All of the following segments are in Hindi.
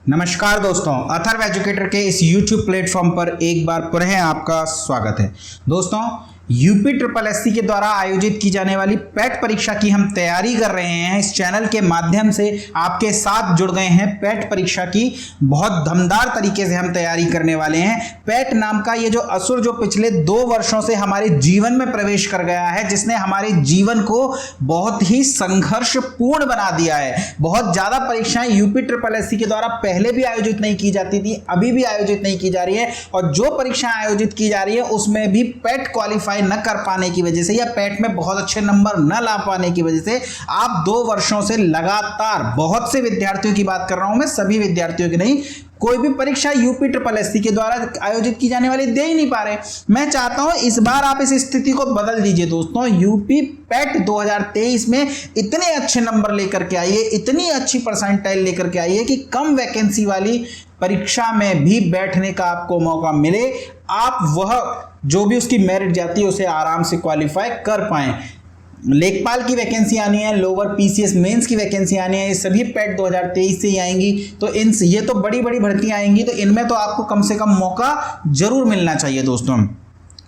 नमस्कार दोस्तों, अथर्व एजुकेटर के इस YouTube प्लेटफॉर्म पर एक बार पुनः आपका स्वागत है। दोस्तों, यूपी ट्रिपल एससी के द्वारा आयोजित की जाने वाली पेट परीक्षा की हम तैयारी कर रहे हैं। इस चैनल के माध्यम से आपके साथ जुड़ गए हैं। पेट परीक्षा की बहुत दमदार तरीके से हम तैयारी करने वाले हैं। पेट नाम का ये जो असुर जो पिछले 2 वर्षों से हमारे जीवन में प्रवेश कर गया है, जिसने हमारे जीवन को बहुत ही संघर्षपूर्ण बना दिया है। बहुत ज्यादा परीक्षाएं यूपी ट्रिपल एससी के द्वारा पहले भी आयोजित नहीं की जाती थी, अभी भी आयोजित नहीं की जा रही है, और जो परीक्षाएं आयोजित की जा रही है उसमें भी पेट क्वालिफाई न कर पाने की वजह से या पेट में बहुत अच्छे नंबर न ला पाने की वजह से आप 2 वर्षों से लगातार, बहुत से विद्यार्थियों की बात कर रहा हूं मैं, सभी विद्यार्थियों की नहीं, कोई भी परीक्षा यूपी ट्रिपल एससी के द्वारा आयोजित की जाने वाली दे ही नहीं पा रहे। मैं चाहता हूं इस बार आप इस स्थिति को बदल दीजिए। दोस्तों, यूपी पेट 2023 में इतने अच्छे नंबर लेकर के आइए, इतनी अच्छी परसेंटाइल लेकर के आइए कि कम वैकेंसी वाली परीक्षा में भी बैठने का आपको मौका मिले, आप वह जो भी उसकी मेरिट जाती है उसे आराम से क्वालिफाई कर पाएं। लेखपाल की वैकेंसी आनी है, लोअर पीसीएस मेंस की वैकेंसी आनी है, ये सभी पेट 2023 से ही आएंगी। तो ये तो बड़ी बड़ी भर्तियां आएंगी, तो इनमें तो आपको कम से कम मौका जरूर मिलना चाहिए। दोस्तों,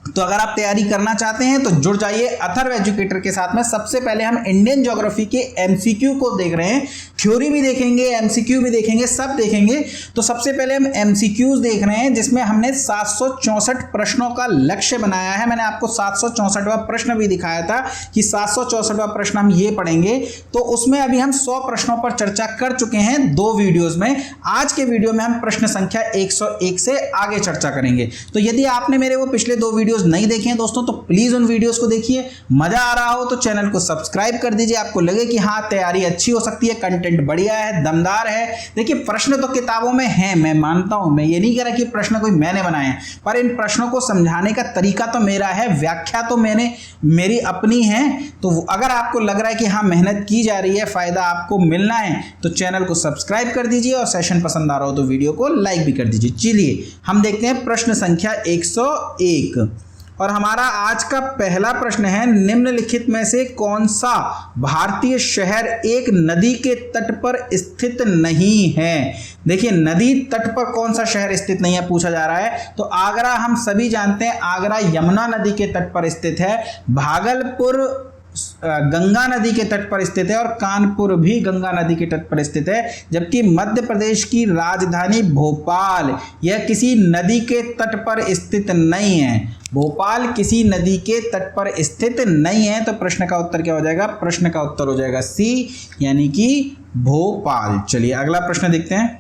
तो अगर आप तैयारी करना चाहते हैं तो जुड़ जाइए अथर्व एजुकेटर के साथ में। सबसे पहले हम इंडियन ज्योग्राफी के एमसीक्यू को देख रहे हैं, थ्योरी भी देखेंगे, एमसीक्यू भी देखेंगे, सब देखेंगे। तो सबसे पहले हम एमसीक्यूज देख रहे हैं, जिसमें हमने 764 प्रश्नों का लक्ष्य बनाया है। मैंने आपको 764वां प्रश्न भी दिखाया था कि 764वां प्रश्न हम ये पढ़ेंगे। तो उसमें अभी हम 100 प्रश्नों पर चर्चा कर चुके हैं 2 वीडियोज में। आज के वीडियो में हम प्रश्न संख्या 101 से आगे चर्चा करेंगे। तो यदि आपने मेरे वो पिछले 2 वीडियोज नहीं देखे हैं दोस्तों, तो प्लीज उन वीडियोस को देखिए। मजा आ रहा हो तो चैनल को सब्सक्राइब कर दीजिए। आपको लगे कि हाँ, तैयारी अच्छी हो सकती है, कंटेंट बढ़िया है, दमदार है। देखिए, प्रश्न तो किताबों में हैं, मैं मानता हूं, मैं ये नहीं कह रहा कि प्रश्न कोई मैंने बनाए हैं, पर इन प्रश्नों को समझाने का तरीका तो मेरा है, व्याख्या तो मेरी अपनी है। तो अगर आपको लग रहा है कि हाँ, मेहनत की जा रही है, फायदा आपको मिलना है, तो चैनल को सब्सक्राइब कर दीजिए और सेशन पसंद आ रहा हो तो वीडियो को लाइक भी कर दीजिए। चलिए हम देखते हैं प्रश्न संख्या 101। और हमारा आज का पहला प्रश्न है, निम्नलिखित में से कौन सा भारतीय शहर एक नदी के तट पर स्थित नहीं है? देखिए, नदी तट पर कौन सा शहर स्थित नहीं है पूछा जा रहा है। तो आगरा हम सभी जानते हैं, आगरा यमुना नदी के तट पर स्थित है। भागलपुर गंगा नदी के तट पर स्थित है और कानपुर भी गंगा नदी के तट पर स्थित है। जबकि मध्य प्रदेश की राजधानी भोपाल, यह किसी नदी के तट पर स्थित नहीं है। भोपाल किसी नदी के तट पर स्थित नहीं है। तो प्रश्न का उत्तर क्या हो जाएगा? प्रश्न का उत्तर हो जाएगा सी, यानी कि भोपाल। चलिए अगला प्रश्न देखते हैं।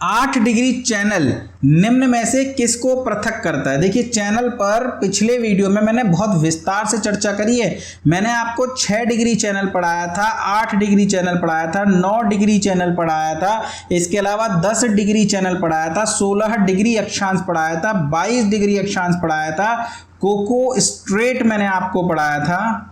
8 डिग्री चैनल निम्न में से किसको पृथक करता है? देखिए, चैनल पर पिछले वीडियो में मैंने बहुत विस्तार से चर्चा करी है। मैंने आपको 6 डिग्री चैनल पढ़ाया था, 8 डिग्री चैनल पढ़ाया था, 9 डिग्री चैनल पढ़ाया था, इसके अलावा 10 डिग्री चैनल पढ़ाया था, 16 डिग्री अक्षांश पढ़ाया था, 22 डिग्री अक्षांश पढ़ाया था, कोको स्ट्रेट मैंने आपको पढ़ाया था,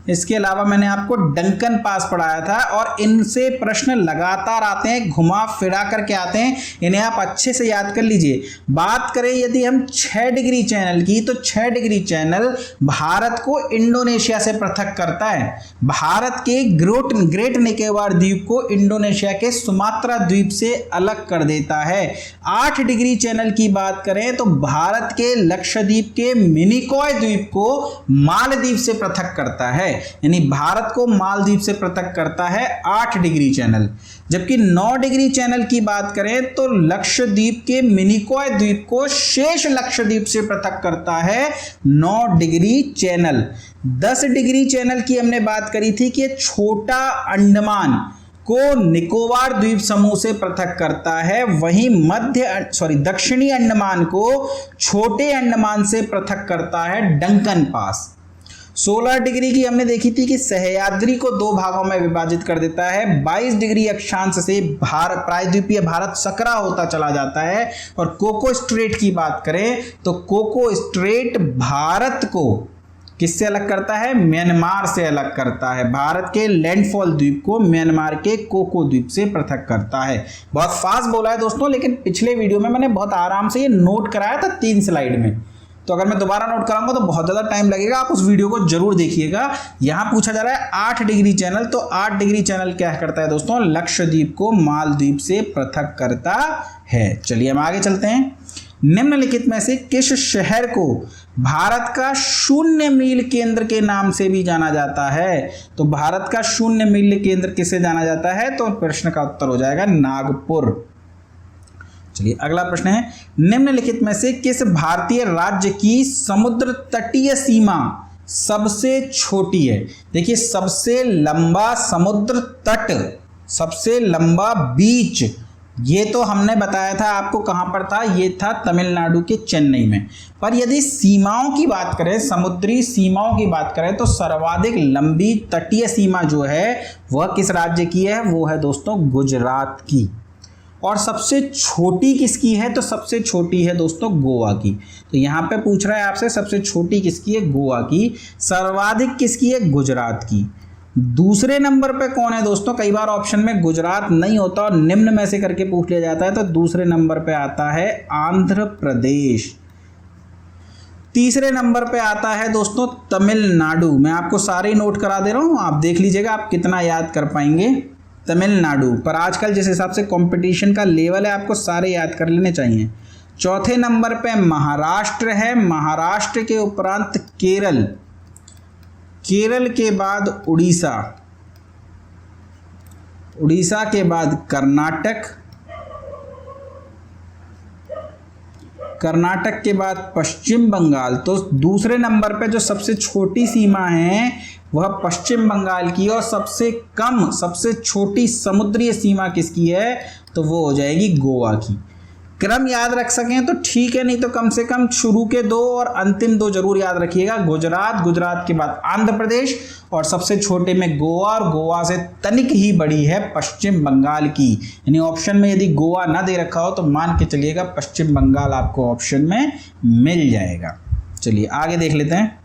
इसके अलावा मैंने आपको डंकन पास पढ़ाया था। और इनसे प्रश्न लगातार आते हैं, घुमा फिरा करके आते हैं, इन्हें आप अच्छे से याद कर लीजिए। बात करें यदि हम 6 डिग्री चैनल की, तो 6 डिग्री चैनल भारत को इंडोनेशिया से पृथक करता है। भारत के ग्रेट निकोबार द्वीप को इंडोनेशिया के सुमात्रा द्वीप से अलग कर देता है। 8 डिग्री चैनल की बात करें तो भारत के लक्षद्वीप के मिनिकॉय द्वीप को मालदीव से पृथक करता है, यानी भारत को मालदीव से पृथक करता है 8 डिग्री चैनल। जबकि 9 डिग्री चैनल की बात करें तो लक्षद्वीप के मिनिकॉय द्वीप को शेष लक्षद्वीप से पृथक करता है 9 डिग्री चैनल। 10 डिग्री चैनल की हमने बात करी थी कि छोटा अंडमान को निकोबार द्वीप समूह से पृथक करता है, वहीं दक्षिणी अंडमान को छोटे अंडमान से पृथक करता है डंकन पास। 16 डिग्री की हमने देखी थी कि सह्याद्री को 2 भागों में विभाजित कर देता है। 22 डिग्री अक्षांश से प्रायद्वीपीय भारत सकरा होता चला जाता है। और कोको स्ट्रेट की बात करें तो कोको स्ट्रेट भारत को किससे अलग करता है? म्यांमार से अलग करता है। भारत के लैंडफॉल द्वीप को म्यांमार के कोको द्वीप से पृथक करता है। बहुत फास्ट बोला है दोस्तों, लेकिन पिछले वीडियो में मैंने बहुत आराम से ये नोट कराया था 3 स्लाइड में। तो अगर मैं दोबारा नोट कराऊंगा तो बहुत ज़्यादा टाइम लगेगा, आप उस वीडियो को जरूर देखिएगा। यहाँ पूछा जा रहा है 8 डिग्री चैनल, तो 8 डिग्री चैनल क्या करता है दोस्तों, लक्षद्वीप को मालदीव से पृथक करता है। चलिए हम आगे चलते हैं। निम्नलिखित में से किस शहर को भारत का 0 मील केंद्र के नाम से भी जाना जाता है? तो भारत का 0 मील केंद्र किसे जाना जाता है? तो प्रश्न का उत्तर हो जाएगा नागपुर। चलिए अगला प्रश्न है, निम्नलिखित में से किस भारतीय राज्य की समुद्र तटीय सीमा सबसे छोटी है? देखिए सबसे लंबा समुद्र तट, सबसे लंबा बीच, ये तो हमने बताया था आपको कहां पर था, ये था तमिलनाडु के चेन्नई में। पर यदि सीमाओं की बात करें, समुद्री सीमाओं की बात करें, तो सर्वाधिक लंबी तटीय सीमा जो है वह किस राज्य की है? वो है दोस्तों गुजरात की। और सबसे छोटी किसकी है? तो सबसे छोटी है दोस्तों गोवा की। तो यहाँ पे पूछ रहा है आपसे सबसे छोटी किसकी है? गोवा की। सर्वाधिक किसकी है? गुजरात की। दूसरे नंबर पे कौन है दोस्तों? कई बार ऑप्शन में गुजरात नहीं होता और निम्न में से करके पूछ लिया जाता है, तो दूसरे नंबर पे आता है आंध्र प्रदेश। तीसरे नंबर पे आता है दोस्तों तमिलनाडु। मैं आपको सारे नोट करा दे रहा हूँ, आप देख लीजिएगा आप कितना याद कर पाएंगे। तमिलनाडु, पर आजकल जिस हिसाब से कंपटीशन का लेवल है आपको सारे याद कर लेने चाहिए। चौथे नंबर पे महाराष्ट्र है। महाराष्ट्र के उपरांत केरल, केरल के बाद उड़ीसा, उड़ीसा के बाद कर्नाटक, कर्नाटक के बाद पश्चिम बंगाल। तो दूसरे नंबर पे जो सबसे छोटी सीमा है वह पश्चिम बंगाल की, और सबसे कम, सबसे छोटी समुद्री सीमा किसकी है? तो वो हो जाएगी गोवा की। क्रम याद रख सकें तो ठीक है, नहीं तो कम से कम शुरू के 2 और अंतिम 2 जरूर याद रखिएगा। गुजरात, गुजरात के बाद आंध्र प्रदेश, और सबसे छोटे में गोवा, और गोवा से तनिक ही बड़ी है पश्चिम बंगाल की। यानी ऑप्शन में यदि गोवा ना दे रखा हो तो मान के चलिएगा पश्चिम बंगाल आपको ऑप्शन में मिल जाएगा। चलिए आगे देख लेते हैं।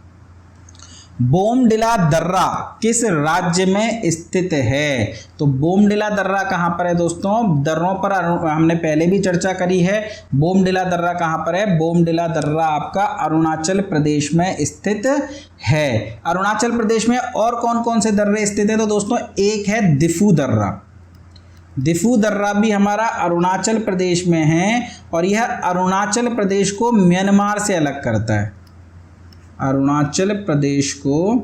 बोमडिला दर्रा किस राज्य में स्थित है? तो बोमडिला दर्रा कहाँ पर है दोस्तों? दर्रों पर हमने पहले भी चर्चा करी है। बोमडिला दर्रा कहाँ पर है? बोमडिला दर्रा आपका अरुणाचल प्रदेश में स्थित है। अरुणाचल प्रदेश में और कौन कौन से दर्रे स्थित है? तो दोस्तों एक है दिफू दर्रा। दिफू दर्रा भी हमारा अरुणाचल प्रदेश में है, और यह अरुणाचल प्रदेश को म्यांमार से अलग करता है। अरुणाचल प्रदेश को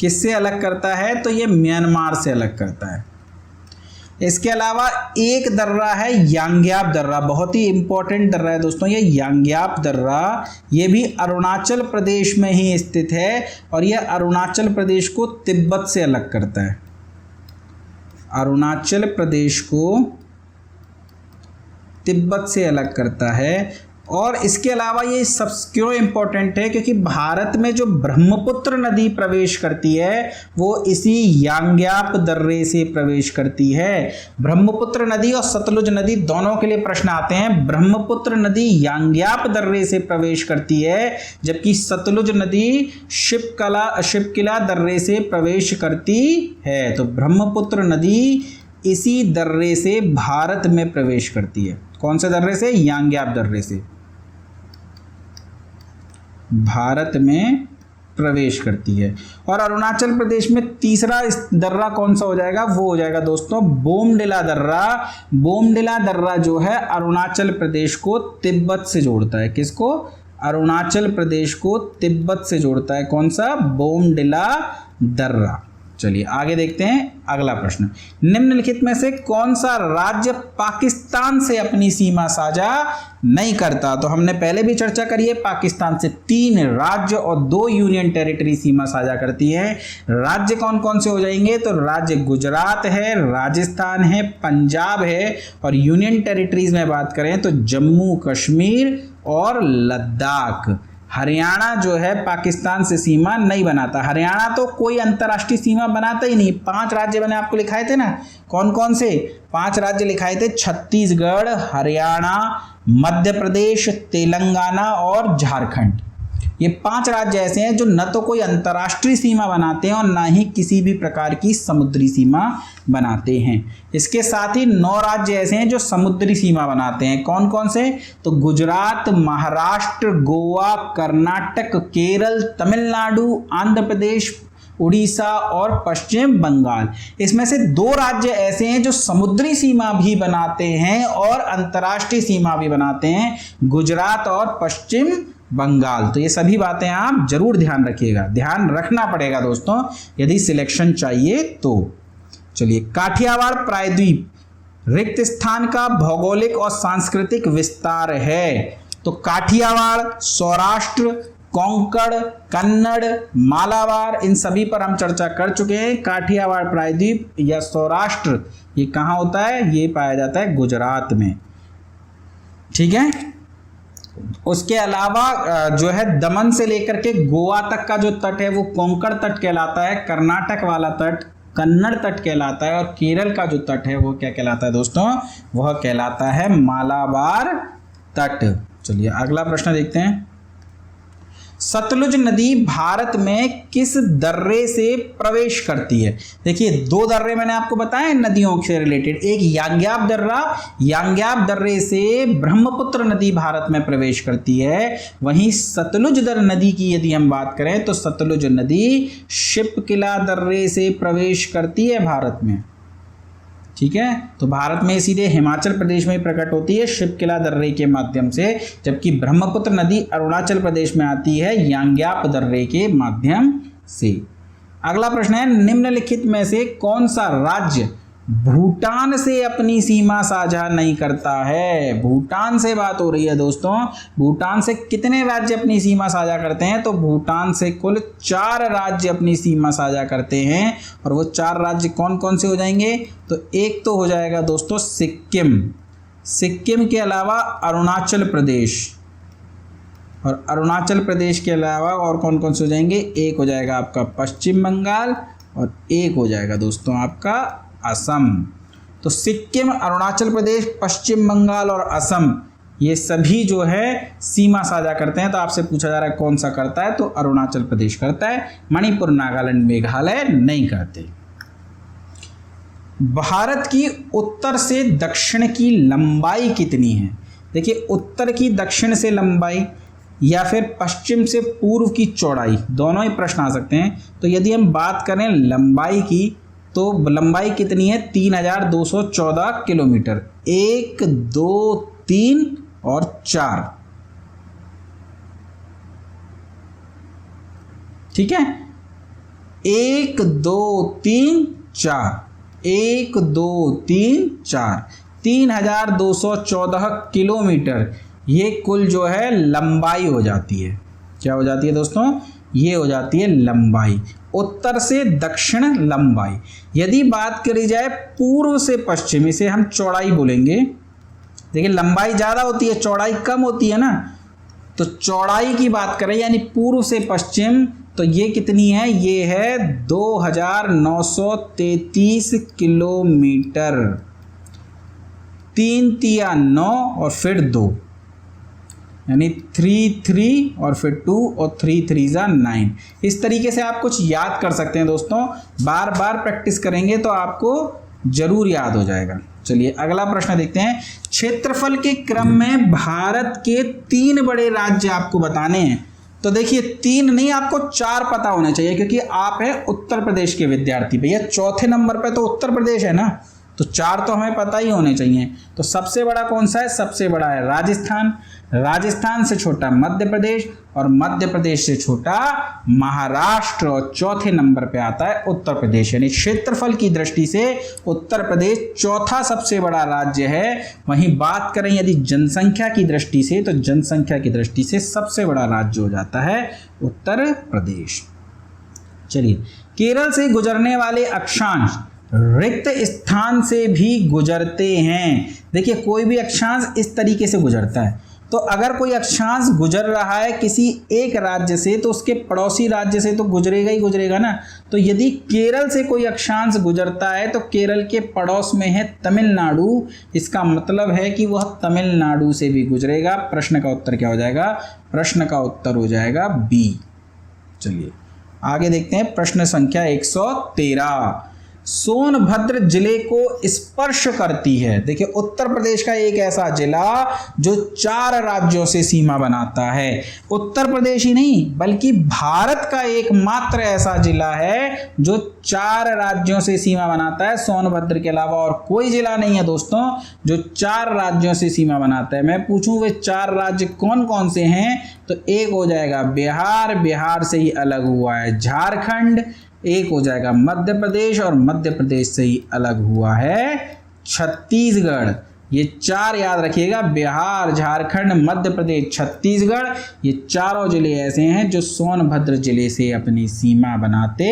किससे अलग करता है? तो ये म्यांमार से अलग करता है। इसके अलावा एक दर्रा है यांग्याप दर्रा, बहुत ही इंपॉर्टेंट दर्रा है दोस्तों ये यांग्याप दर्रा। ये भी अरुणाचल प्रदेश में ही स्थित है, और यह अरुणाचल प्रदेश को तिब्बत से अलग करता है। अरुणाचल प्रदेश को तिब्बत से अलग करता है। और इसके अलावा ये सब क्यों इंपॉर्टेंट है? क्योंकि भारत में जो ब्रह्मपुत्र नदी प्रवेश करती है वो इसी यांग्याप दर्रे से प्रवेश करती है। ब्रह्मपुत्र नदी और सतलुज नदी दोनों के लिए प्रश्न आते हैं। ब्रह्मपुत्र नदी यांग्याप दर्रे से प्रवेश करती है, जबकि सतलुज नदी शिपकिला दर्रे से प्रवेश करती है। तो ब्रह्मपुत्र नदी इसी दर्रे से भारत में प्रवेश करती है। कौन से दर्रे से? यांग्याप दर्रे से भारत में प्रवेश करती है। और अरुणाचल प्रदेश में तीसरा दर्रा कौन सा हो जाएगा? वो हो जाएगा दोस्तों बोमडिला दर्रा। बोमडिला दर्रा जो है अरुणाचल प्रदेश को तिब्बत से जोड़ता है। किसको? अरुणाचल प्रदेश को तिब्बत से जोड़ता है। कौन सा? बोमडिला दर्रा। चलिए आगे देखते हैं अगला प्रश्न। निम्नलिखित में से कौन सा राज्य पाकिस्तान से अपनी सीमा साझा नहीं करता? तो हमने पहले भी चर्चा करी है, पाकिस्तान से 3 राज्य और 2 यूनियन टेरिटरी सीमा साझा करती हैं। राज्य कौन कौन से हो जाएंगे? तो राज्य गुजरात है, राजस्थान है, पंजाब है, और यूनियन टेरिटरीज में बात करें तो जम्मू कश्मीर और लद्दाख। हरियाणा जो है पाकिस्तान से सीमा नहीं बनाता। हरियाणा तो कोई अंतर्राष्ट्रीय सीमा बनाता ही नहीं। 5 राज्य मैंने आपको लिखाए थे ना, कौन कौन से? 5 राज्य लिखाए थे, छत्तीसगढ़, हरियाणा, मध्य प्रदेश, तेलंगाना और झारखंड। ये 5 राज्य ऐसे हैं जो न तो कोई अंतर्राष्ट्रीय सीमा बनाते हैं और ना ही किसी भी प्रकार की समुद्री सीमा बनाते हैं। इसके साथ ही 9 राज्य ऐसे हैं जो समुद्री सीमा बनाते हैं। कौन कौन से? तो गुजरात, महाराष्ट्र, गोवा, कर्नाटक, केरल, तमिलनाडु, आंध्र प्रदेश, उड़ीसा और पश्चिम बंगाल। इसमें से 2 राज्य ऐसे हैं जो समुद्री सीमा भी बनाते हैं और अंतर्राष्ट्रीय सीमा भी बनाते हैं, गुजरात और पश्चिम बंगाल। तो ये सभी बातें आप जरूर ध्यान रखिएगा, ध्यान रखना पड़ेगा दोस्तों यदि सिलेक्शन चाहिए तो। चलिए, काठियावाड़ प्रायद्वीप रिक्त स्थान का भौगोलिक और सांस्कृतिक विस्तार है। तो काठियावाड़, सौराष्ट्र, कोंकण, कन्नड़, मालाबार, इन सभी पर हम चर्चा कर चुके हैं। काठियावाड़ प्रायद्वीप या सौराष्ट्र ये कहाँ होता है? ये पाया जाता है गुजरात में। ठीक है, उसके अलावा जो है दमन से लेकर के गोवा तक का जो तट है वो कोंकण तट कहलाता है, कर्नाटक वाला तट कन्नड़ तट कहलाता है और केरल का जो तट है वो क्या कहलाता है दोस्तों? वह कहलाता है मालाबार तट। चलिए अगला प्रश्न देखते हैं। सतलुज नदी भारत में किस दर्रे से प्रवेश करती है? देखिए 2 दर्रे मैंने आपको बताए नदियों से रिलेटेड, एक यांग्याब दर्रा, यांग्याब दर्रे से ब्रह्मपुत्र नदी भारत में प्रवेश करती है। वहीं सतलुज नदी की यदि हम बात करें तो सतलुज नदी शिपकिला दर्रे से प्रवेश करती है भारत में। ठीक है, तो भारत में सीधे हिमाचल प्रदेश में प्रकट होती है शिपकिला दर्रे के माध्यम से, जबकि ब्रह्मपुत्र नदी अरुणाचल प्रदेश में आती है यांग्याप दर्रे के माध्यम से। अगला प्रश्न है, निम्नलिखित में से कौन सा राज्य भूटान से अपनी सीमा साझा नहीं करता है? भूटान से बात हो रही है दोस्तों। भूटान से कितने राज्य अपनी सीमा साझा करते हैं? तो भूटान से कुल 4 राज्य अपनी सीमा साझा करते हैं। और वो 4 राज्य कौन कौन से हो जाएंगे? तो एक तो हो जाएगा दोस्तों सिक्किम, सिक्किम के अलावा अरुणाचल प्रदेश, और अरुणाचल प्रदेश के अलावा और कौन कौन से हो जाएंगे? एक हो जाएगा आपका पश्चिम बंगाल और एक हो जाएगा दोस्तों आपका असम। तो सिक्किम, अरुणाचल प्रदेश, पश्चिम बंगाल और असम ये सभी जो है सीमा साझा करते हैं। तो आपसे पूछा जा रहा है कौन सा करता है? तो अरुणाचल प्रदेश करता है, मणिपुर, नागालैंड, मेघालय नहीं करते। भारत की उत्तर से दक्षिण की लंबाई कितनी है? देखिए उत्तर की दक्षिण से लंबाई या फिर पश्चिम से पूर्व की चौड़ाई, दोनों ही प्रश्न आ सकते हैं। तो यदि हम बात करें लंबाई की तो लंबाई कितनी है? 3214 किलोमीटर। 1, 2, 3 और 4। ठीक है, 1, 2, 3, 4, 1, 2, 3, 4, 3214 किलोमीटर ये कुल जो है लंबाई हो जाती है। क्या हो जाती है दोस्तों? ये हो जाती है लंबाई, उत्तर से दक्षिण लंबाई। यदि बात करी जाए पूर्व से पश्चिम, इसे हम चौड़ाई बोलेंगे। देखिए लंबाई ज़्यादा होती है, चौड़ाई कम होती है ना। तो चौड़ाई की बात करें यानी पूर्व से पश्चिम, तो ये कितनी है? ये है 2933 किलोमीटर। 3 तिया 9 और फिर 2 यानी 3 3 और फिर 2 और 3 3 जा 9। इस तरीके से आप कुछ याद कर सकते हैं दोस्तों, बार बार प्रैक्टिस करेंगे तो आपको जरूर याद हो जाएगा। चलिए अगला प्रश्न देखते हैं। क्षेत्रफल के क्रम में भारत के 3 बड़े राज्य आपको बताने हैं। तो देखिए 3 नहीं, आपको 4 पता होने चाहिए क्योंकि आप है उत्तर प्रदेश के विद्यार्थी। भैया 4थे नंबर पे तो उत्तर प्रदेश है ना, तो 4 तो हमें पता ही होने चाहिए। तो सबसे बड़ा कौन सा है? सबसे बड़ा है राजस्थान, राजस्थान से छोटा मध्य प्रदेश और मध्य प्रदेश से छोटा महाराष्ट्र और 4थे नंबर पे आता है उत्तर प्रदेश। यानी क्षेत्रफल की दृष्टि से उत्तर प्रदेश 4था सबसे बड़ा राज्य है। वहीं बात करें यदि जनसंख्या की दृष्टि से, तो जनसंख्या की दृष्टि से सबसे बड़ा राज्य हो जाता है उत्तर प्रदेश। चलिए, केरल से गुजरने वाले अक्षांश रिक्त स्थान से भी गुजरते हैं। देखिए कोई भी अक्षांश इस तरीके से गुजरता है, तो अगर कोई अक्षांश गुजर रहा है किसी एक राज्य से तो उसके पड़ोसी राज्य से तो गुजरेगा ही गुजरेगा ना। तो यदि केरल से कोई अक्षांश गुजरता है तो केरल के पड़ोस में है तमिलनाडु, इसका मतलब है कि वह तमिलनाडु से भी गुजरेगा। प्रश्न का उत्तर क्या हो जाएगा? प्रश्न का उत्तर हो जाएगा बी। चलिए आगे देखते हैं प्रश्न संख्या 113। सोनभद्र जिले को स्पर्श करती है। देखिए उत्तर प्रदेश का एक ऐसा जिला जो 4 राज्यों से सीमा बनाता है। उत्तर प्रदेश ही नहीं बल्कि भारत का एकमात्र ऐसा जिला है जो 4 राज्यों से सीमा बनाता है। सोनभद्र के अलावा और कोई जिला नहीं है दोस्तों जो 4 राज्यों से सीमा बनाता है। मैं पूछूं वे 4 राज्य कौन कौन से हैं तो एक हो जाएगा बिहार, बिहार से ही अलग हुआ है झारखंड, एक हो जाएगा मध्य प्रदेश और मध्य प्रदेश से ही अलग हुआ है छत्तीसगढ़। ये 4 याद रखिएगा, बिहार, झारखंड, मध्य प्रदेश, छत्तीसगढ़, ये चारों जिले ऐसे हैं जो सोनभद्र जिले से अपनी सीमा बनाते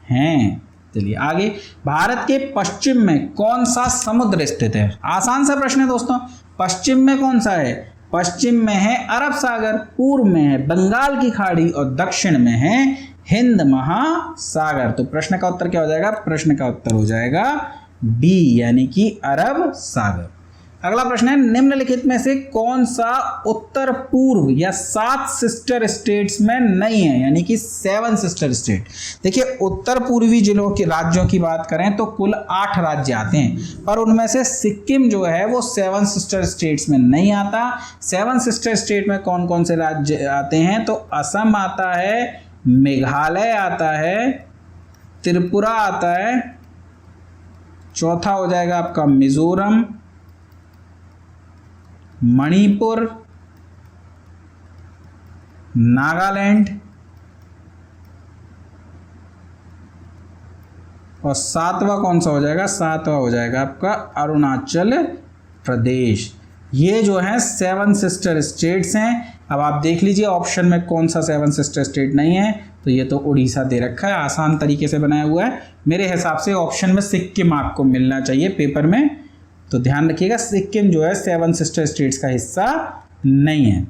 हैं। चलिए आगे, भारत के पश्चिम में कौन सा समुद्र स्थित है? आसान सा प्रश्न है दोस्तों। पश्चिम में कौन सा है? पश्चिम में है अरब सागर, पूर्व में है बंगाल की खाड़ी और दक्षिण में है हिंद महासागर। तो प्रश्न का उत्तर क्या हो जाएगा? प्रश्न का उत्तर हो जाएगा बी यानी कि अरब सागर। अगला प्रश्न है, निम्नलिखित में से कौन सा उत्तर पूर्व या 7 सिस्टर स्टेट्स में नहीं है, यानी कि 7 सिस्टर स्टेट। देखिए उत्तर पूर्वी जिलों के राज्यों की बात करें तो कुल 8 राज्य आते हैं, पर उनमें से सिक्किम जो है वो 7 सिस्टर स्टेट्स में नहीं आता। 7 सिस्टर स्टेट में कौन कौन से राज्य आते हैं तो असम आता है, मेघालय आता है, त्रिपुरा आता है, चौथा हो जाएगा आपका मिजोरम, मणिपुर, नागालैंड और 7वां कौन सा हो जाएगा? 7वां हो जाएगा आपका अरुणाचल प्रदेश। ये जो है 7 सिस्टर स्टेट्स हैं। अब आप देख लीजिए ऑप्शन में कौन सा 7 सिस्टर स्टेट नहीं है, तो ये तो उड़ीसा दे रखा है, आसान तरीके से बनाया हुआ है। मेरे हिसाब से ऑप्शन में सिक्किम आपको मिलना चाहिए पेपर में, तो ध्यान रखिएगा सिक्किम जो है 7 सिस्टर स्टेट्स का हिस्सा नहीं है।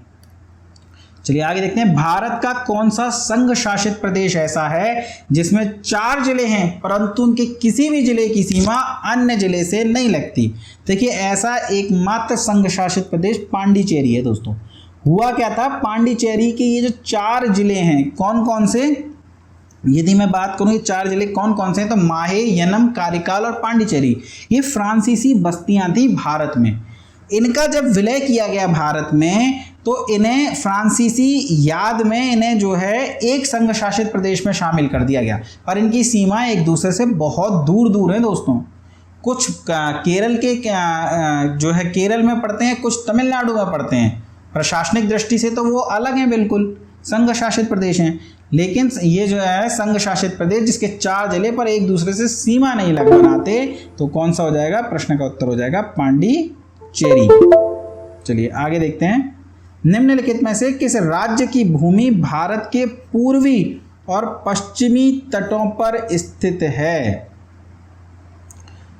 चलिए आगे देखते हैं, भारत का कौन सा संघ शासित प्रदेश ऐसा है जिसमें 4 जिले हैं परंतु उनके किसी भी जिले की सीमा अन्य जिले से नहीं लगती? देखिए ऐसा एकमात्र संघ शासित प्रदेश पांडिचेरी है दोस्तों। हुआ क्या था, पांडिचेरी के ये जो 4 जिले हैं कौन कौन से, यदि मैं बात करूं ये 4 जिले कौन कौन से हैं तो माहे, यनम, कारिकाल और पांडिचेरी, ये फ्रांसीसी बस्तियां थी भारत में। इनका जब विलय किया गया भारत में तो इन्हें फ्रांसीसी याद में इन्हें जो है एक संघ शासित प्रदेश में शामिल कर दिया गया, पर इनकी सीमाएं एक दूसरे से बहुत दूर दूर हैं दोस्तों। कुछ केरल के जो है केरल में पड़ते हैं, कुछ तमिलनाडु में पड़ते हैं। प्रशासनिक दृष्टि से तो वो अलग हैं, बिल्कुल संघ शासित प्रदेश हैं, लेकिन ये जो है संघ शासित प्रदेश जिसके 4 जिले पर एक दूसरे से सीमा नहीं लग बनाते, तो कौन सा हो जाएगा? प्रश्न का उत्तर हो जाएगा पांडिचेरी। चलिए आगे देखते हैं, निम्नलिखित में से किस राज्य की भूमि भारत के पूर्वी और पश्चिमी तटों पर स्थित है?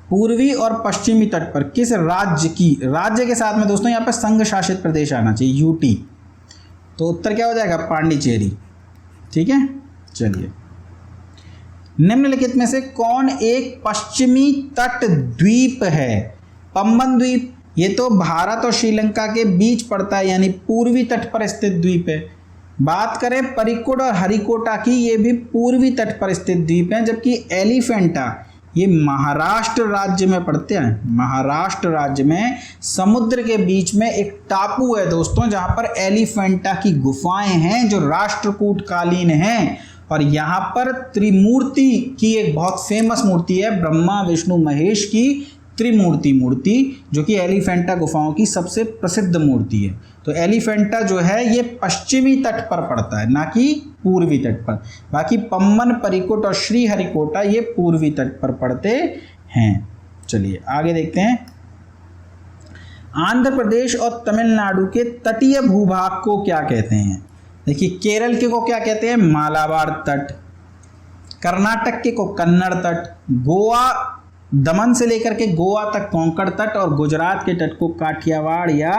पूर्वी और पश्चिमी तट पर किस राज्य की, राज्य के साथ में दोस्तों यहाँ पर संघ शासित प्रदेश आना चाहिए, यूटी, तो उत्तर क्या हो जाएगा? पांडिचेरी। ठीक है, चलिए, निम्नलिखित में से कौन एक पश्चिमी तट द्वीप है? पंबन द्वीप, ये तो भारत और श्रीलंका के बीच पड़ता है यानी पूर्वी तट पर स्थित द्वीप है। बात करें परिकुड और हरिकोटा की, ये भी पूर्वी तट पर स्थित द्वीप हैं, जबकि एलिफेंटा ये महाराष्ट्र राज्य में पड़ते हैं। महाराष्ट्र राज्य में समुद्र के बीच में एक टापू है दोस्तों जहां पर एलिफेंटा की गुफाएं हैं जो राष्ट्रकूट कालीन हैं, और यहाँ पर त्रिमूर्ति की एक बहुत फेमस मूर्ति है, ब्रह्मा विष्णु महेश की त्रिमूर्ति मूर्ति, जो कि एलिफेंटा गुफाओं की सबसे प्रसिद्ध मूर्ति है। तो एलिफेंटा जो है ये पश्चिमी तट पर पड़ता है, ना कि पूर्वी तट पर। बाकी पंबन, परिकुट और श्रीहरिकोटा ये पूर्वी तट पर पड़ते हैं। चलिए आगे देखते हैं, आंध्र प्रदेश और तमिलनाडु के तटीय भूभाग को क्या कहते हैं? देखिए केरल के को क्या कहते हैं? मालाबार तट, कर्नाटक के को कन्नड़ तट, गोवा दमन से लेकर के गोवा तक कोंकण तट और गुजरात के तट को काठियावाड़ या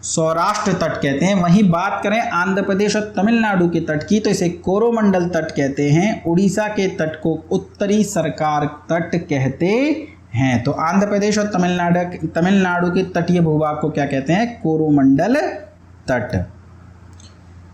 सौराष्ट्र तट कहते हैं। वहीं बात करें आंध्र प्रदेश और तमिलनाडु के तट की तो इसे कोरोमंडल तट कहते हैं। उड़ीसा के तट को उत्तरी सरकार तट कहते हैं। तो आंध्र प्रदेश और तमिलनाडु के तटीय भूभाग को क्या कहते हैं? कोरोमंडल तट।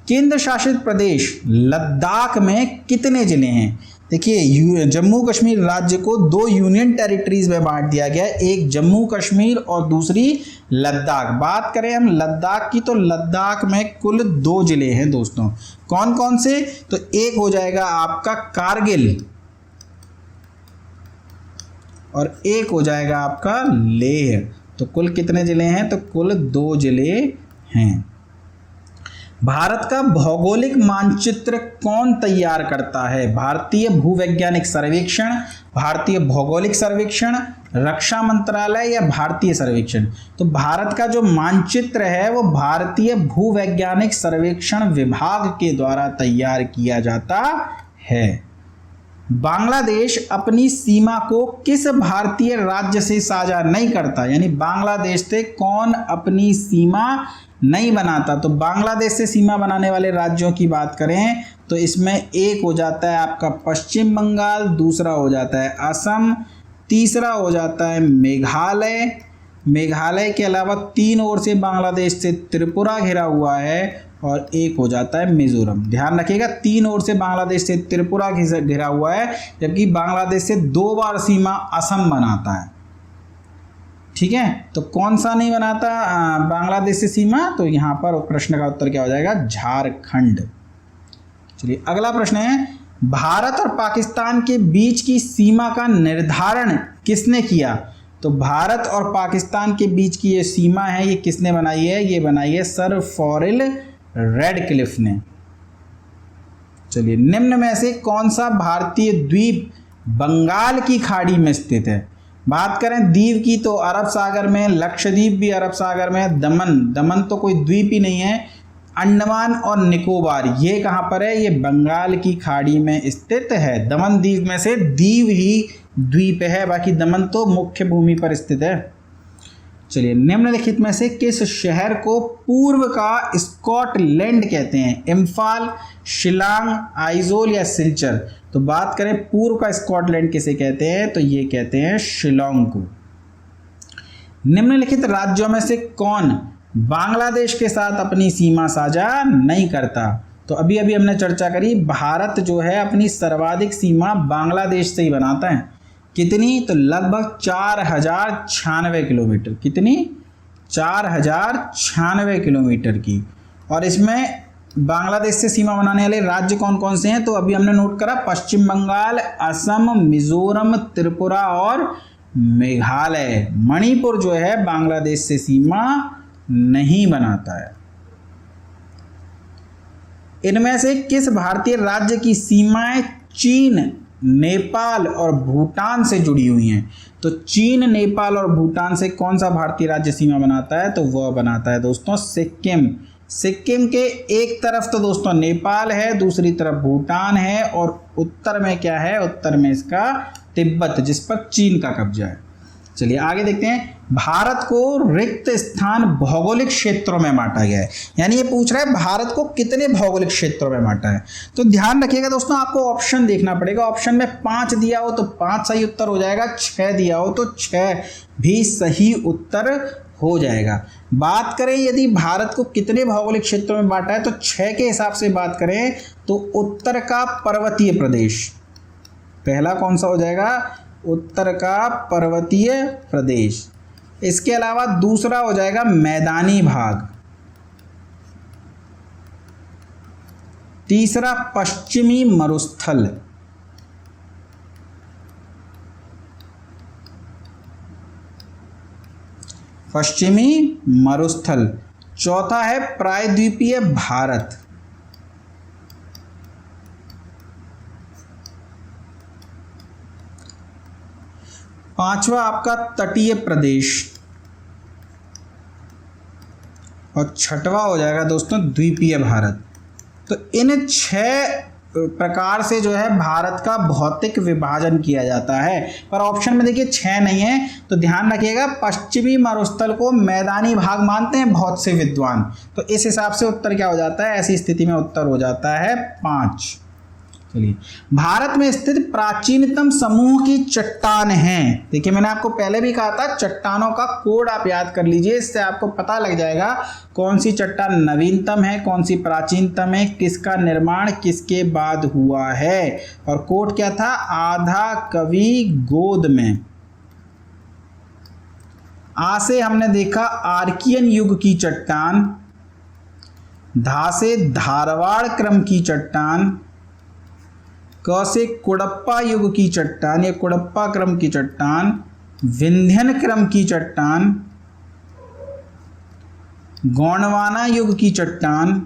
केंद्र शासित प्रदेश लद्दाख में कितने जिले हैं? देखिए, जम्मू कश्मीर राज्य को 2 यूनियन टेरिटरीज में बांट दिया गया है, एक जम्मू कश्मीर और दूसरी लद्दाख। बात करें हम लद्दाख की तो लद्दाख में कुल 2 जिले हैं दोस्तों। कौन कौन से? तो एक हो जाएगा आपका कारगिल और एक हो जाएगा आपका लेह। तो कुल कितने जिले हैं? तो कुल 2 जिले हैं। भारत का भौगोलिक मानचित्र कौन तैयार करता है? भारतीय भूवैज्ञानिक सर्वेक्षण, भारतीय भौगोलिक सर्वेक्षण, रक्षा मंत्रालय या भारतीय सर्वेक्षण? तो भारत का जो मानचित्र है वो भारतीय भूवैज्ञानिक सर्वेक्षण विभाग के द्वारा तैयार किया जाता है। बांग्लादेश अपनी सीमा को किस भारतीय राज्य से साझा नहीं करता? यानी बांग्लादेश से कौन अपनी सीमा नहीं बनाता? तो बांग्लादेश से सीमा बनाने वाले राज्यों की बात करें तो इसमें एक हो जाता है आपका पश्चिम बंगाल, दूसरा हो जाता है असम, तीसरा हो जाता है मेघालय। मेघालय के अलावा 3 ओर से बांग्लादेश से त्रिपुरा घिरा हुआ है और एक हो जाता है मिजोरम। ध्यान रखिएगा, 3 ओर से बांग्लादेश से त्रिपुरा घिरा हुआ है, जबकि बांग्लादेश से 2 बार सीमा असम बनाता है। ठीक है, तो कौन सा नहीं बनाता बांग्लादेश से सीमा? तो यहाँ पर प्रश्न का उत्तर क्या हो जाएगा? झारखंड। चलिए अगला प्रश्न है, भारत और पाकिस्तान के बीच की सीमा का निर्धारण किसने किया? तो भारत और पाकिस्तान के बीच की ये सीमा है, ये किसने बनाई है? ये बनाई है सर फॉरेल रेडक्लिफ ने। चलिए, निम्न में से कौन सा भारतीय द्वीप बंगाल की खाड़ी में स्थित है? बात करें द्वीप की तो अरब सागर में, लक्षद्वीप भी अरब सागर में, दमन तो कोई द्वीप ही नहीं है, अंडमान और निकोबार ये कहाँ पर है? ये बंगाल की खाड़ी में स्थित है। दमन द्वीप में से दीव ही द्वीप है, बाकी दमन तो मुख्य भूमि पर स्थित है। चलिए, निम्नलिखित में से किस शहर को पूर्व का स्कॉटलैंड कहते हैं? इम्फाल, शिलांग, आइजोल या सिलचर? तो बात करें पूर्व का स्कॉटलैंड किसे कहते हैं? तो ये कहते हैं शिलोंग को। निम्नलिखित राज्यों में से कौन बांग्लादेश के साथ अपनी सीमा साझा नहीं करता? तो अभी अभी हमने चर्चा करी, भारत जो है अपनी सर्वाधिक सीमा बांग्लादेश से ही बनाता है। कितनी? तो लगभग 4096 किलोमीटर। कितनी? 4096 किलोमीटर की। और इसमें बांग्लादेश से सीमा बनाने वाले राज्य कौन कौन से हैं? तो अभी हमने नोट करा, पश्चिम बंगाल, असम, मिजोरम, त्रिपुरा और मेघालय। मणिपुर जो है बांग्लादेश से सीमा नहीं बनाता है। इनमें से किस भारतीय राज्य की सीमाएं चीन, नेपाल और भूटान से जुड़ी हुई हैं? तो चीन, नेपाल और भूटान से कौन सा भारतीय राज्य सीमा बनाता है? तो वह बनाता है दोस्तों सिक्किम। सिक्किम के एक तरफ तो दोस्तों नेपाल है, दूसरी तरफ भूटान है और उत्तर में क्या है? उत्तर में इसका तिब्बत, जिस पर चीन का कब्जा है। चलिए आगे देखते हैं, भारत को रिक्त स्थान भौगोलिक क्षेत्रों में बांटा गया है। यानी ये पूछ रहा है भारत को कितने भौगोलिक क्षेत्रों में बांटा है। तो ध्यान रखिएगा दोस्तों, आपको ऑप्शन देखना पड़ेगा। ऑप्शन में 5 दिया हो तो 5 सही उत्तर हो जाएगा, 6 दिया हो तो 6 भी सही उत्तर हो जाएगा। बात करें यदि भारत को कितने भौगोलिक क्षेत्रों में बांटा है तो 6 के हिसाब से बात करें तो उत्तर का पर्वतीय प्रदेश, पहला कौन सा हो जाएगा? उत्तर का पर्वतीय प्रदेश। इसके अलावा दूसरा हो जाएगा मैदानी भाग, तीसरा पश्चिमी मरुस्थल, पश्चिमी मरुस्थल, चौथा है प्रायद्वीपीय भारत, पांचवा आपका तटीय प्रदेश और छठवां हो जाएगा दोस्तों द्वीपीय भारत। तो इन 6 प्रकार से जो है भारत का भौतिक विभाजन किया जाता है? पर ऑप्शन में देखिए 6 नहीं है, तो ध्यान रखिएगा पश्चिमी मरुस्थल को मैदानी भाग मानते हैं बहुत से विद्वान, तो इस हिसाब से उत्तर क्या हो जाता है? ऐसी स्थिति में उत्तर हो जाता है 5। चलिए, भारत में स्थित प्राचीनतम समूह की चट्टान है। देखिए मैंने आपको पहले भी कहा था चट्टानों का कोड आप याद कर लीजिए, इससे आपको पता लग जाएगा कौन सी चट्टान नवीनतम है, कौन सी प्राचीनतम है, किसका निर्माण किसके बाद हुआ है। और कोड क्या था? आधा कवि गोद में। आ से हमने देखा आर्कियन युग की चट्टान, धा से धारवाड़ क्रम की चट्टान, क से कुड़प्पा युग की चट्टान या कुड़प्पा क्रम की चट्टान, विंध्यन क्रम की चट्टान, गोंडवाना युग की चट्टान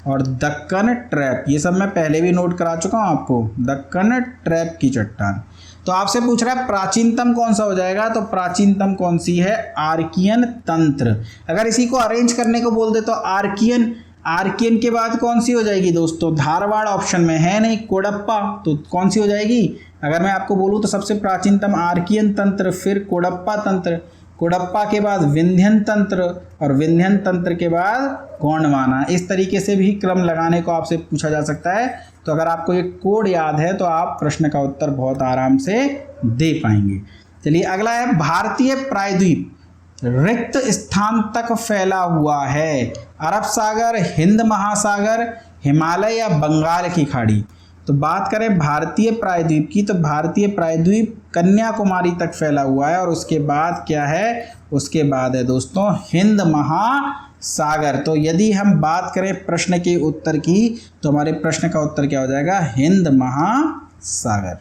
और दक्कन ट्रैप। ये सब मैं पहले भी नोट करा चुका हूं आपको, दक्कन ट्रैप की चट्टान। तो आपसे पूछ रहा है प्राचीनतम कौन सा हो जाएगा, तो प्राचीनतम कौन सी है? आर्कियन तंत्र। अगर इसी को अरेंज करने को बोल दे तो आर्कियन, आर्कियन के बाद कौन सी हो जाएगी दोस्तों? धारवाड़ ऑप्शन में है नहीं, कोडप्पा, तो कौन सी हो जाएगी? अगर मैं आपको बोलूं तो सबसे प्राचीनतम आर्कियन तंत्र, फिर कोडप्पा तंत्र, कोडप्पा के बाद विंध्यन तंत्र और विंध्यन तंत्र के बाद गोंडवाना। इस तरीके से भी क्रम लगाने को आपसे पूछा जा सकता है। तो अगर आपको ये कोड याद है तो आप प्रश्न का उत्तर बहुत आराम से दे पाएंगे। चलिए अगला है, भारतीय प्रायद्वीप रिक्त स्थान तक फैला हुआ है? अरब सागर, हिंद महासागर, हिमालय या बंगाल की खाड़ी? तो बात करें भारतीय प्रायद्वीप की, तो भारतीय प्रायद्वीप कन्याकुमारी तक फैला हुआ है। और उसके बाद क्या है? उसके बाद है दोस्तों हिंद महासागर। तो यदि हम बात करें प्रश्न के उत्तर की, तो हमारे प्रश्न का उत्तर क्या हो जाएगा? हिंद महासागर।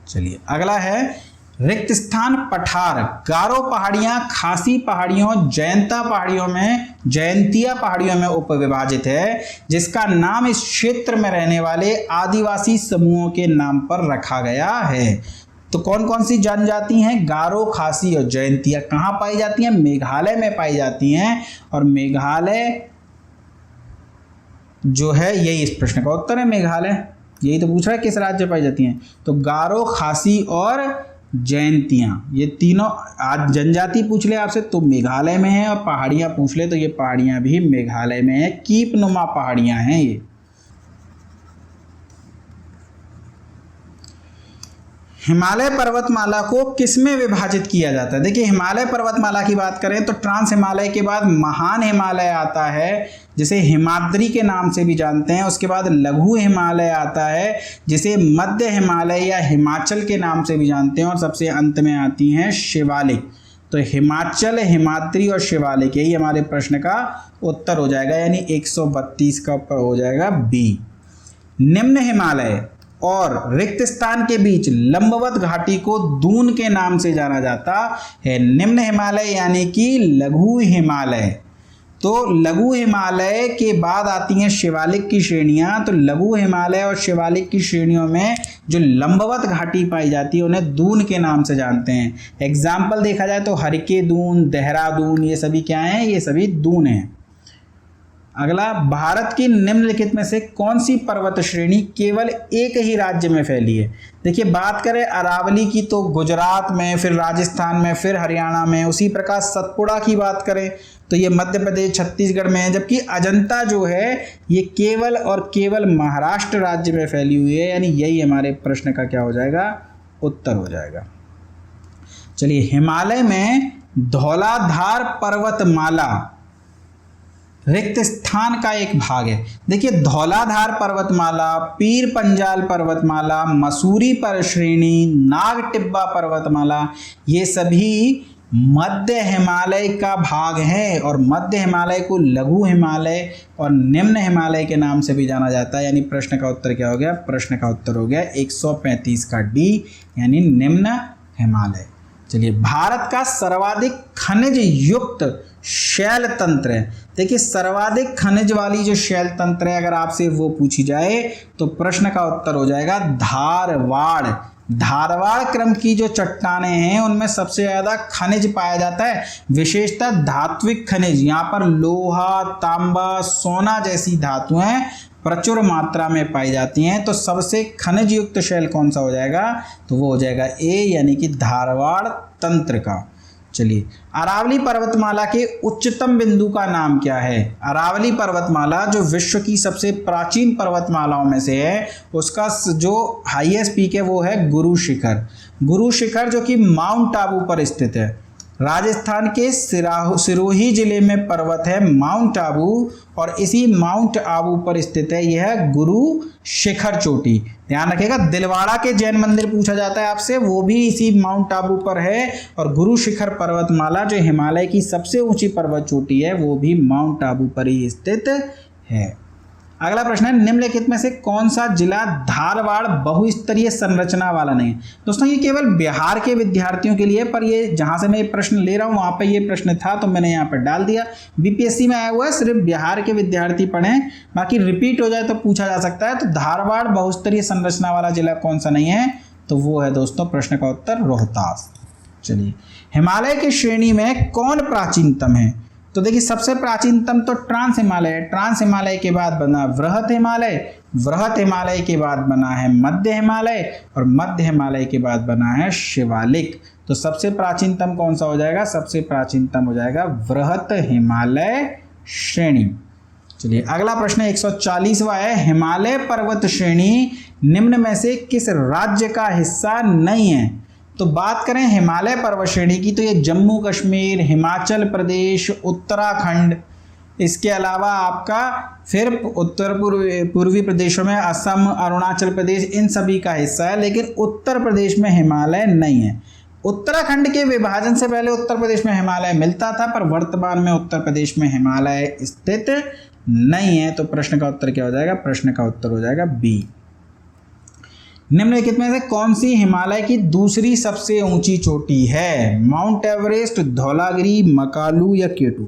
चलिए अगला है, रिक्त स्थान पठार गारो पहाड़ियां खासी पहाड़ियों जयंतिया पहाड़ियों में उपविभाजित है, जिसका नाम इस क्षेत्र में रहने वाले आदिवासी समूहों के नाम पर रखा गया है। तो कौन कौन सी जनजाति हैं? गारो, खासी और जयंतिया। कहाँ पाई जाती हैं? मेघालय में पाई जाती हैं। और मेघालय जो है, यही इस प्रश्न का उत्तर है, मेघालय। यही तो पूछ रहा है किस राज्य में पाई जाती हैं। तो गारो, खासी और जयंतियाँ, ये तीनों आज जनजाति पूछ ले आपसे तो मेघालय में है, और पहाड़ियाँ पूछ ले तो ये पहाड़ियाँ भी मेघालय में है। कीपनुमा पहाड़ियाँ हैं ये। हिमालय पर्वतमाला को किसमें विभाजित किया जाता है? देखिए हिमालय पर्वतमाला की बात करें तो ट्रांस हिमालय के बाद महान हिमालय आता है, जिसे हिमाद्री के नाम से भी जानते हैं। उसके बाद लघु हिमालय आता है, जिसे मध्य हिमालय या हिमाचल के नाम से भी जानते हैं। और सबसे अंत में आती हैं शिवालिक। तो हिमाचल, हिमाद्री और शिवालिक, यही हमारे प्रश्न का उत्तर हो जाएगा, यानी 132 का हो जाएगा बी। निम्न हिमालय और रिक्त स्थान के बीच लंबवत घाटी को दून के नाम से जाना जाता है। निम्न हिमालय यानी कि लघु हिमालय। तो लघु हिमालय के बाद आती हैं शिवालिक की श्रेणियां। तो लघु हिमालय और शिवालिक की श्रेणियों में जो लंबवत घाटी पाई जाती है उन्हें दून के नाम से जानते हैं। एग्जाम्पल देखा जाए तो हरिके दून, देहरादून, ये सभी क्या हैं? ये सभी दून हैं। अगला, भारत की निम्नलिखित में से कौन सी पर्वत श्रेणी केवल एक ही राज्य में फैली है? देखिए बात करें अरावली की तो गुजरात में, फिर राजस्थान में, फिर हरियाणा में। उसी प्रकार सतपुड़ा की बात करें तो ये मध्य प्रदेश, छत्तीसगढ़ में है। जबकि अजंता जो है ये केवल और केवल महाराष्ट्र राज्य में फैली हुई है, यानी यही हमारे प्रश्न का क्या हो जाएगा? उत्तर हो जाएगा। चलिए, हिमालय में धौलाधार पर्वतमाला रिक्त स्थान का एक भाग है। देखिए धौलाधार पर्वतमाला, पीर पंजाल पर्वतमाला, मसूरी पर श्रेणी, नाग टिब्बा पर्वतमाला, ये सभी मध्य हिमालय का भाग है। और मध्य हिमालय को लघु हिमालय और निम्न हिमालय के नाम से भी जाना जाता है। यानी प्रश्न का उत्तर क्या हो गया? प्रश्न का उत्तर हो गया 135 का डी, यानी निम्न हिमालय। चलिए, भारत का सर्वाधिक खनिज युक्त शैल तंत्र है। देखिए सर्वाधिक खनिज वाली जो शैल तंत्र है, अगर आपसे वो पूछी जाए तो प्रश्न का उत्तर हो जाएगा धारवाड़। धारवाड़ क्रम की जो चट्टानें हैं उनमें सबसे ज़्यादा खनिज पाया जाता है, विशेषतः धात्विक खनिज। यहाँ पर लोहा, तांबा, सोना जैसी धातुएं प्रचुर मात्रा में पाई जाती हैं। तो सबसे खनिज युक्त शैल कौन सा हो जाएगा, तो वो हो जाएगा ए, यानी कि धारवाड़ तंत्र का। चलिए, अरावली पर्वतमाला के उच्चतम बिंदु का नाम क्या है। अरावली पर्वतमाला जो विश्व की सबसे प्राचीन पर्वतमालाओं में से है, उसका जो हाईएस्ट पीक है वो है गुरु शिखर। गुरु शिखर जो कि माउंट आबू पर स्थित है। राजस्थान के सिरोही जिले में पर्वत है माउंट आबू, और इसी माउंट आबू पर स्थित है यह गुरु शिखर चोटी। ध्यान रखिएगा, दिलवाड़ा के जैन मंदिर पूछा जाता है आपसे, वो भी इसी माउंट आबू पर है। और गुरु शिखर पर्वतमाला जो हिमालय की सबसे ऊंची पर्वत चोटी है, वो भी माउंट आबू पर ही स्थित है। अगला प्रश्न है, निम्नलिखित में से कौन सा जिला धारवाड़ बहुस्तरीय संरचना वाला नहीं है। दोस्तों ये केवल बिहार के विद्यार्थियों के लिए, पर ये जहां से मैं ये प्रश्न ले रहा हूं वहां पे ये प्रश्न था तो मैंने यहाँ पर डाल दिया। बीपीएससी में आया हुआ है, सिर्फ बिहार के विद्यार्थी पढ़ें, बाकी रिपीट हो जाए तो पूछा जा सकता है। तो धारवाड़ बहुस्तरीय संरचना वाला जिला कौन सा नहीं है, तो वो है दोस्तों प्रश्न का उत्तर रोहतास। चलिए, हिमालय की श्रेणी में कौन प्राचीनतम है। तो देखिए, सबसे प्राचीनतम तो ट्रांस हिमालय है। ट्रांस हिमालय के बाद बना वृहत हिमालय, वृहत हिमालय के बाद बना है मध्य हिमालय, और मध्य हिमालय के बाद बना है शिवालिक। तो सबसे प्राचीनतम कौन सा हो जाएगा, सबसे प्राचीनतम हो जाएगा वृहत हिमालय श्रेणी। चलिए, अगला प्रश्न 140वां है, हिमालय पर्वत श्रेणी निम्न में से किस राज्य का हिस्सा नहीं है। तो बात करें हिमालय पर्वत श्रेणी की, तो ये जम्मू कश्मीर, हिमाचल प्रदेश, उत्तराखंड, इसके अलावा आपका फिर उत्तर पूर्वी प्रदेशों में असम, अरुणाचल प्रदेश, इन सभी का हिस्सा है। लेकिन उत्तर प्रदेश में हिमालय नहीं है। उत्तराखंड के विभाजन से पहले उत्तर प्रदेश में हिमालय मिलता था, पर वर्तमान में उत्तर प्रदेश में हिमालय स्थित नहीं है। तो प्रश्न का उत्तर क्या हो जाएगा, प्रश्न का उत्तर हो जाएगा बी। निम्नलिखित में से कौन सी हिमालय की दूसरी सबसे ऊंची चोटी है। माउंट एवरेस्ट, धौलागिरी, मकालू या केटू।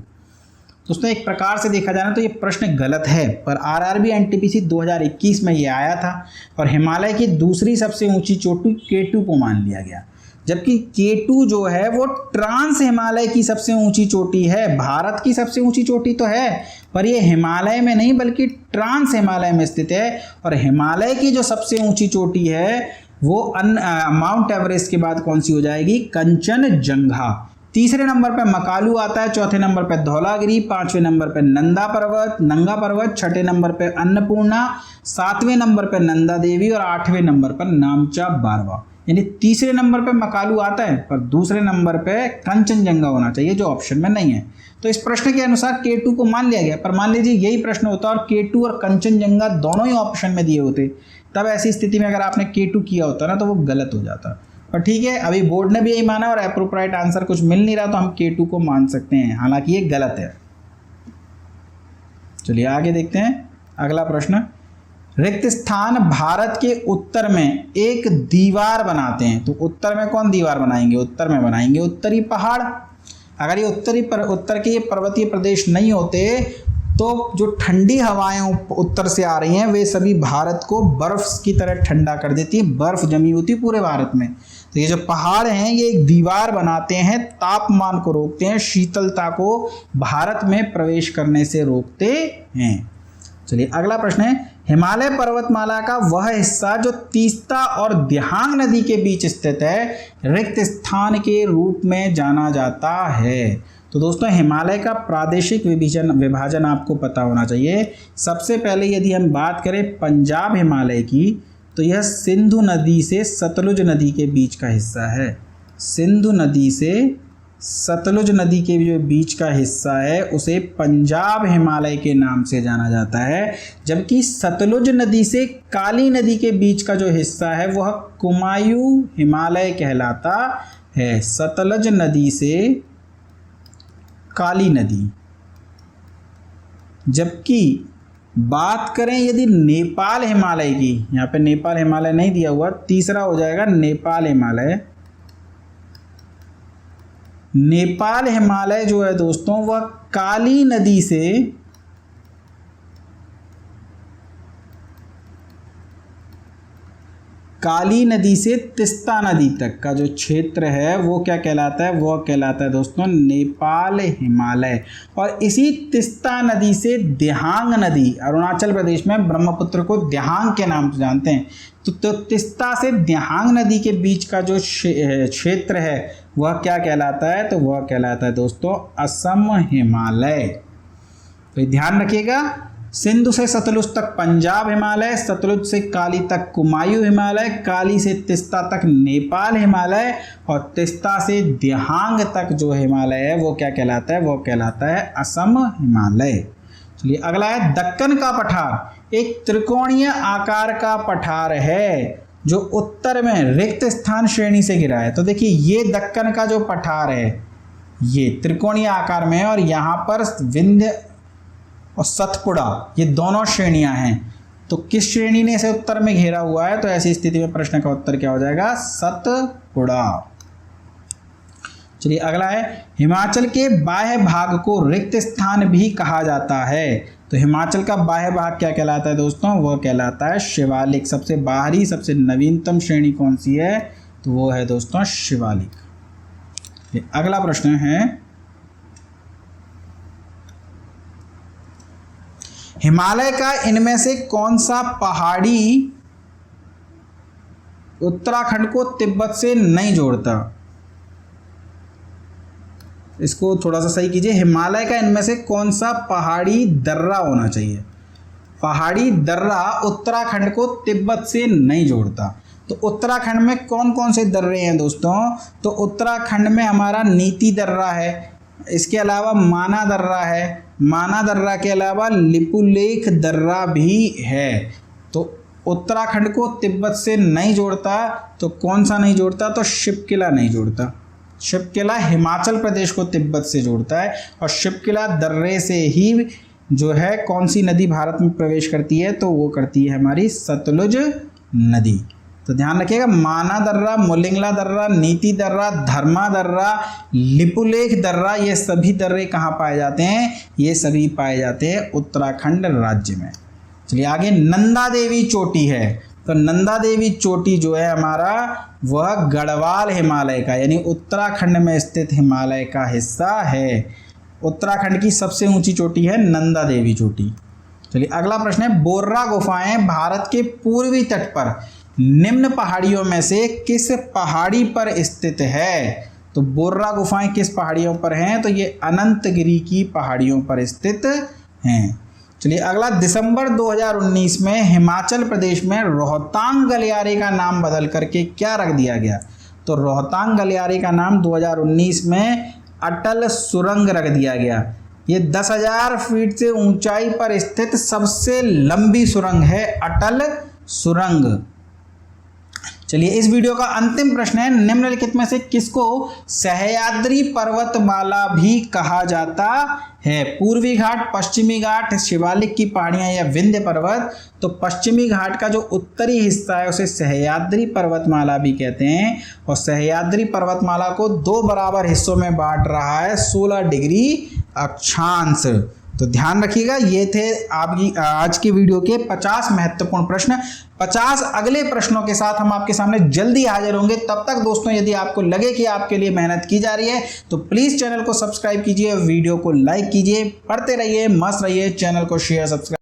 दोस्तों एक प्रकार से देखा जाए तो ये प्रश्न गलत है, पर आरआरबी एनटीपीसी 2021 में ये आया था और हिमालय की दूसरी सबसे ऊंची चोटी केटू को मान लिया गया, जबकि केटू जो है वो ट्रांस हिमालय की सबसे ऊंची चोटी है। भारत की सबसे ऊंची चोटी तो है, पर ये हिमालय में नहीं बल्कि ट्रांस हिमालय में स्थित है। और हिमालय की जो सबसे ऊंची चोटी है वो माउंट एवरेस्ट के बाद कौन सी हो जाएगी, कंचनजंगा। तीसरे नंबर पर मकालू आता है, चौथे नंबर पर धौलागिरी, पांचवें नंबर पर नंगा पर्वत, छठे नंबर पर अन्नपूर्णा, सातवें नंबर पर नंदा देवी और आठवें नंबर पर नामचा बारवा। यानी तीसरे नंबर पे मकालू आता है, पर दूसरे नंबर पे कंचनजंगा होना चाहिए, जो ऑप्शन में नहीं है। तो इस प्रश्न के अनुसार केटू को मान लिया गया, पर मान लीजिए यही प्रश्न होता और केटू और कंचनजंगा दोनों ही ऑप्शन में दिए होते, तब ऐसी स्थिति में अगर आपने केटू किया होता ना तो वो गलत हो जाता। पर ठीक है, अभी बोर्ड ने भी यही माना और एप्रोप्रिएट आंसर कुछ मिल नहीं रहा, तो हम केटू को मान सकते हैं, हालांकि ये गलत है। चलिए आगे देखते हैं अगला प्रश्न। रिक्त स्थान भारत के उत्तर में एक दीवार बनाते हैं, तो उत्तर में कौन दीवार बनाएंगे, उत्तर में बनाएंगे उत्तरी पहाड़। अगर ये उत्तर के ये पर्वतीय प्रदेश नहीं होते तो जो ठंडी हवाएं उत्तर से आ रही हैं वे सभी भारत को बर्फ की तरह ठंडा कर देती है, बर्फ जमी होती है पूरे भारत में। तो ये जो पहाड़ हैं ये एक दीवार बनाते हैं, तापमान को रोकते हैं, शीतलता को भारत में प्रवेश करने से रोकते हैं। चलिए अगला प्रश्न है, हिमालय पर्वतमाला का वह हिस्सा जो तीस्ता और दिहांग नदी के बीच स्थित है रिक्त स्थान के रूप में जाना जाता है। तो दोस्तों हिमालय का प्रादेशिक विभाजन आपको पता होना चाहिए। सबसे पहले यदि हम बात करें पंजाब हिमालय की, तो यह सिंधु नदी से सतलुज नदी के बीच का हिस्सा है। सिंधु नदी से सतलुज नदी के जो बीच का हिस्सा है उसे पंजाब हिमालय के नाम से जाना जाता है, जबकि सतलुज नदी से काली नदी के बीच का जो हिस्सा है वह कुमायूं हिमालय कहलाता है। सतलुज नदी से काली नदी। जबकि बात करें यदि नेपाल हिमालय की, यहाँ पे नेपाल हिमालय नहीं दिया हुआ, तीसरा हो जाएगा नेपाल हिमालय। नेपाल हिमालय जो है दोस्तों वह काली नदी से काली नदी से तिस्ता नदी तक का जो क्षेत्र है वो क्या कहलाता है, वो कहलाता है दोस्तों नेपाल हिमालय। और इसी तिस्ता नदी से दिहांग नदी, अरुणाचल प्रदेश में ब्रह्मपुत्र को दिहांग के नाम से जानते हैं, तो तिस्ता से दिहांग नदी के बीच का जो क्षेत्र है वह क्या कहलाता है, तो वह कहलाता है दोस्तों असम हिमालय। तो ध्यान रखिएगा, सिंधु से सतलुज तक पंजाब हिमालय, सतलुज से काली तक कुमायूं हिमालय, काली से तिस्ता तक नेपाल हिमालय, और तिस्ता से दिहांग तक जो हिमालय है वो क्या कहलाता है, वो कहलाता है असम हिमालय। चलिए अगला है दक्कन का पठार। एक त्रिकोणीय आकार का पठार है जो उत्तर में रिक्त स्थान श्रेणी से घिरा है। तो देखिए ये दक्कन का जो पठार है ये त्रिकोणीय आकार में है और यहाँ पर विंध्य और सतपुड़ा ये दोनों श्रेणियां हैं। तो किस श्रेणी ने इसे उत्तर में घेरा हुआ है, तो ऐसी स्थिति में प्रश्न का उत्तर क्या हो जाएगा, सतपुड़ा। चलिए अगला है हिमाचल के बाह्य भाग को रिक्त स्थान भी कहा जाता है। तो हिमाचल का बाह्य भाग क्या कहलाता है दोस्तों, वह कहलाता है शिवालिक। सबसे बाहरी सबसे नवीनतम श्रेणी कौन सी है, तो वो है दोस्तों शिवालिक। अगला प्रश्न है हिमालय का इनमें से कौन सा पहाड़ी उत्तराखंड को तिब्बत से नहीं जोड़ता। इसको थोड़ा सा सही कीजिए, हिमालय का इनमें से कौन सा पहाड़ी दर्रा होना चाहिए। पहाड़ी दर्रा उत्तराखंड को तिब्बत से नहीं जोड़ता। तो उत्तराखंड में कौन कौन से दर्रे हैं दोस्तों, तो उत्तराखंड में हमारा नीति दर्रा है, इसके अलावा माना दर्रा है, माना दर्रा के अलावा लिपुलेख दर्रा भी है। तो उत्तराखंड को तिब्बत से नहीं जोड़ता, तो कौन सा नहीं जोड़ता, तो शिवकिला नहीं जोड़ता। शिवकिला हिमाचल प्रदेश को तिब्बत से जोड़ता है और शिवकिला दर्रे से ही जो है कौन सी नदी भारत में प्रवेश करती है, तो वो करती है हमारी सतलुज नदी। तो ध्यान रखिएगा, माना दर्रा, मोलिंगला दर्रा, नीति दर्रा, धर्मा दर्रा, लिपुलेख दर्रा, ये सभी दर्रे कहाँ पाए जाते हैं, ये सभी पाए जाते हैं उत्तराखंड राज्य में। चलिए आगे नंदा देवी चोटी है। तो नंदा देवी चोटी जो है हमारा वह गढ़वाल हिमालय का यानी उत्तराखंड में स्थित हिमालय का हिस्सा है। उत्तराखंड की सबसे ऊंची चोटी है नंदा देवी चोटी। चलिए अगला प्रश्न है बोर्रा गुफाएं भारत के पूर्वी तट पर निम्न पहाड़ियों में से किस पहाड़ी पर स्थित है। तो बोर्रा गुफाएं किस पहाड़ियों पर हैं, तो ये अनंतगिरी की पहाड़ियों पर स्थित हैं। चलिए अगला, दिसंबर 2019 में हिमाचल प्रदेश में रोहतांग गलियारे का नाम बदल करके क्या रख दिया गया। तो रोहतांग गलियारे का नाम 2019 में अटल सुरंग रख दिया गया। ये 10,000 फीट से ऊंचाई पर स्थित सबसे लंबी सुरंग है अटल सुरंग। चलिए इस वीडियो का अंतिम प्रश्न है, निम्नलिखित में से किसको सह्याद्री पर्वतमाला भी कहा जाता है। पूर्वी घाट, पश्चिमी घाट, शिवालिक की पहाड़ियां या विंध्य पर्वत। तो पश्चिमी घाट का जो उत्तरी हिस्सा है उसे सह्याद्री पर्वतमाला भी कहते हैं और सह्याद्री पर्वतमाला को 2 बराबर हिस्सों में बांट रहा है 16 डिग्री अक्षांश। तो ध्यान रखिएगा, ये थे आपकी आज के वीडियो के 50 महत्वपूर्ण प्रश्न। 50 अगले प्रश्नों के साथ हम आपके सामने जल्दी हाजिर होंगे। तब तक दोस्तों यदि आपको लगे कि आपके लिए मेहनत की जा रही है तो प्लीज़ चैनल को सब्सक्राइब कीजिए, वीडियो को लाइक कीजिए, पढ़ते रहिए, मस्त रहिए, चैनल को शेयर सब्सक्राइब